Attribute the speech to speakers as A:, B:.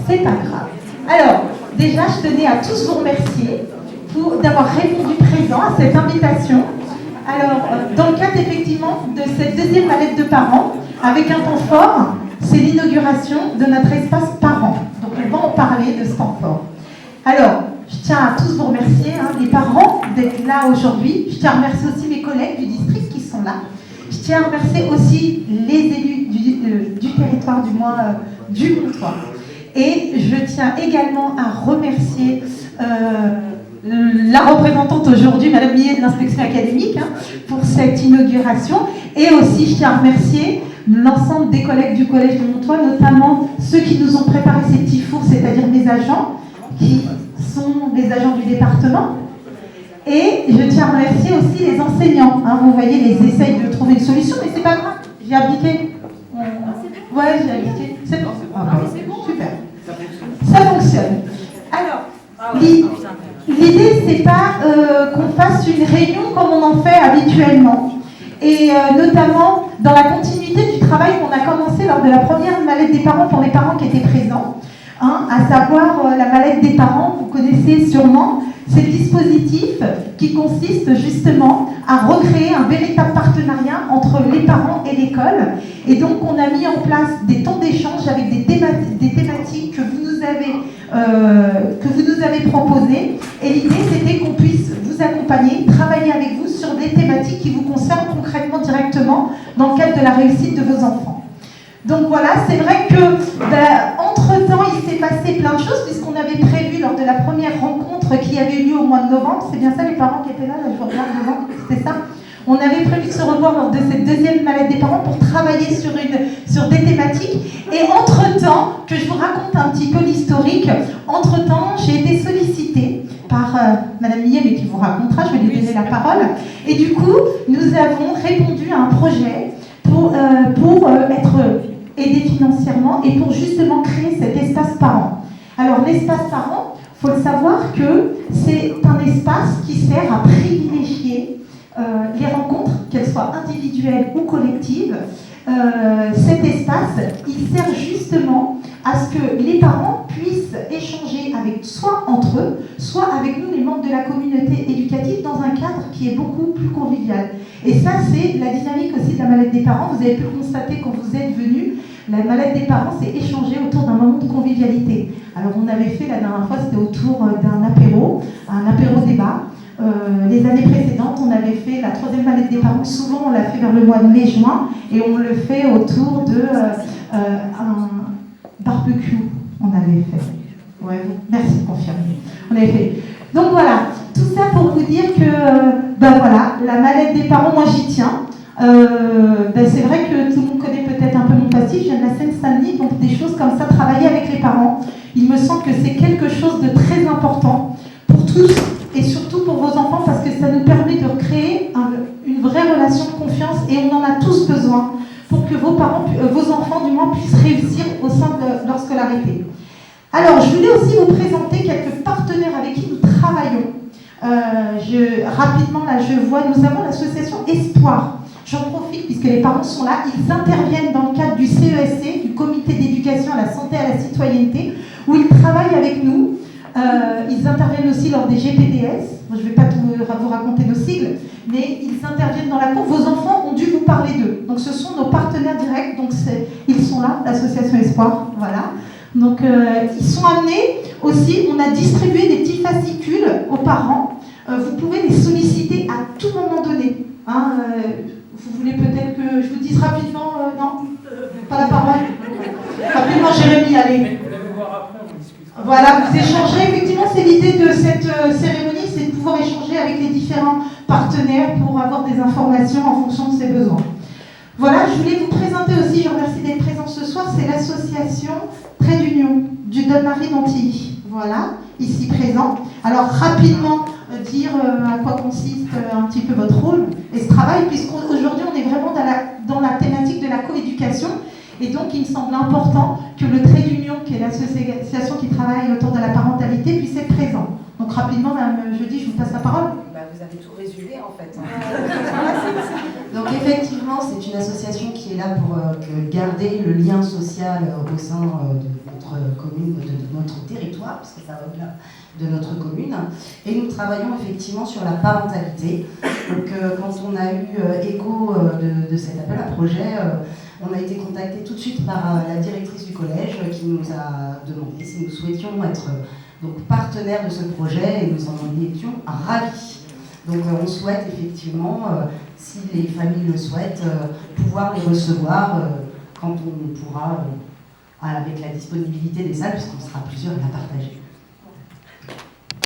A: C'est pas grave. Alors, déjà, je tenais à tous vous remercier d'avoir répondu présent à cette invitation. Alors, dans le cadre effectivement de cette deuxième mallette de parents, avec un temps fort, c'est l'inauguration de notre espace parents. Donc, on va en parler de ce temps fort. Alors, je tiens à tous vous remercier, les parents, d'être là aujourd'hui. Je tiens à remercier aussi mes collègues du district qui sont là. Je tiens à remercier aussi les élus du territoire, du moins du comptoir. Et je tiens également à remercier la représentante aujourd'hui, Madame Millet de l'inspection académique, pour cette inauguration. Et aussi, je tiens à remercier l'ensemble des collègues du Collège de Montois, notamment ceux qui nous ont préparé ces petits fours, c'est-à-dire mes agents, qui sont des agents du département. Et je tiens à remercier aussi les enseignants. Vous voyez, ils essayent de trouver une solution, mais c'est pas grave. J'ai appliqué. Ouais, j'ai appliqué. C'est bon. Super. Ça fonctionne. Alors, l'idée, c'est pas qu'on fasse une réunion comme on en fait habituellement. Et notamment dans la continuité du travail qu'on a commencé lors de la première mallette des parents pour les parents qui étaient présents. À savoir la mallette des parents, vous connaissez sûrement, c'est le dispositif qui consiste justement à recréer un véritable partenariat entre les parents et l'école. Et donc on a mis en place des temps d'échange avec des thématiques que vous nous avez proposées. Et l'idée c'était qu'on puisse vous accompagner, travailler avec vous sur des thématiques qui vous concernent concrètement directement dans le cadre de la réussite de vos enfants. Donc voilà, c'est vrai que entre-temps, il s'est passé plein de choses, puisqu'on avait prévu lors de la première rencontre qui avait eu lieu au mois de novembre, c'est bien ça les parents qui étaient là, je vous regarde devant, c'était ça. On avait prévu de se revoir lors de cette deuxième mallette des parents pour travailler sur des thématiques. Et entre-temps, que je vous raconte un petit peu l'historique, entre-temps, j'ai été sollicitée par Madame Millet, mais qui vous racontera, je vais lui donner la parole. Et du coup, nous avons répondu à un projet pour être aidés financièrement et pour justement créer cet espace parent. Alors l'espace parent, il faut le savoir que c'est un espace qui sert à privilégier les rencontres, qu'elles soient individuelles ou collectives. Cet espace, il sert justement à ce que les parents puissent échanger avec soit entre eux, soit avec nous, les membres de la communauté éducative, dans un cadre qui est beaucoup plus convivial. Et ça, c'est la dynamique aussi de la mallette des parents. Vous avez pu le constater quand vous êtes venus. La mallette des parents, c'est échanger autour d'un moment de convivialité. Alors, on avait fait la dernière fois, c'était autour d'un apéro, un apéro-débat. Les années précédentes, on avait fait la troisième mallette des parents. Souvent, on l'a fait vers le mois de mai-juin. Et on le fait autour de un barbecue. On avait fait. Ouais, merci de confirmer. On avait fait. Donc voilà, tout ça pour vous dire que, voilà, la mallette des parents, moi j'y tiens. C'est vrai que tout le monde connaît peut-être un peu mon passif, je viens de la Seine-Saint-Denis, donc des choses comme ça, travailler avec les parents, il me semble que c'est quelque chose de très important pour tous et surtout pour vos enfants, parce que ça nous permet de recréer une vraie relation de confiance et on en a tous besoin pour que vos enfants du moins puissent réussir au sein de leur scolarité. Alors, je voulais aussi vous présenter quelques partenaires avec qui nous travaillons. Rapidement, là, je vois, nous avons l'association Espoir. J'en profite puisque les parents sont là. Ils interviennent dans le cadre du CESC, du Comité d'éducation à la santé et à la citoyenneté, où ils travaillent avec nous. Ils interviennent aussi lors des GPDS. Je ne vais pas vous raconter nos sigles, mais ils interviennent dans la cour. Vos enfants ont dû vous parler d'eux. Donc, ce sont nos partenaires directs. Donc, ils sont là, l'association Espoir. Voilà. Donc, ils sont amenés aussi. On a distribué des petits fascicules aux parents. Vous pouvez les solliciter à tout moment donné. Vous voulez peut-être que je vous dise rapidement, non, pas la parole. Rapidement, Jérémy, allez. Voilà, vous échangerez. Effectivement, c'est l'idée de cette cérémonie, c'est de pouvoir échanger avec les différents partenaires pour avoir des informations en fonction de ses besoins. Voilà, je voulais vous présenter aussi, je vous remercie d'être présent ce soir, c'est l'association Trait d'Union du Donne-Marie d'Antilly. Voilà, ici présent. Alors, rapidement, dire à quoi consiste un petit peu votre rôle et ce travail, puisqu'aujourd'hui, on est vraiment dans la thématique de la coéducation. Et donc, il me semble important que le Trait d'Union, qui est l'association qui travaille autour de la parentalité, puisse être présent. Donc, rapidement, Mme Jeudi, je vous passe la parole.
B: Vous avez tout résumé, en fait. Donc, effectivement, c'est une association qui est là pour garder le lien social au sein de
C: notre commune, de notre territoire, parce que ça va au-delà de notre commune. Et nous travaillons effectivement sur la parentalité. Donc quand on a eu écho de cet appel à projet, on a été contacté tout de suite par la directrice du collège qui nous a demandé si nous souhaitions être donc, partenaires de ce projet, et nous en étions ravis. Donc on souhaite effectivement, si les familles le souhaitent, pouvoir les recevoir quand on pourra, avec la disponibilité des salles, puisqu'on sera plusieurs à la partager.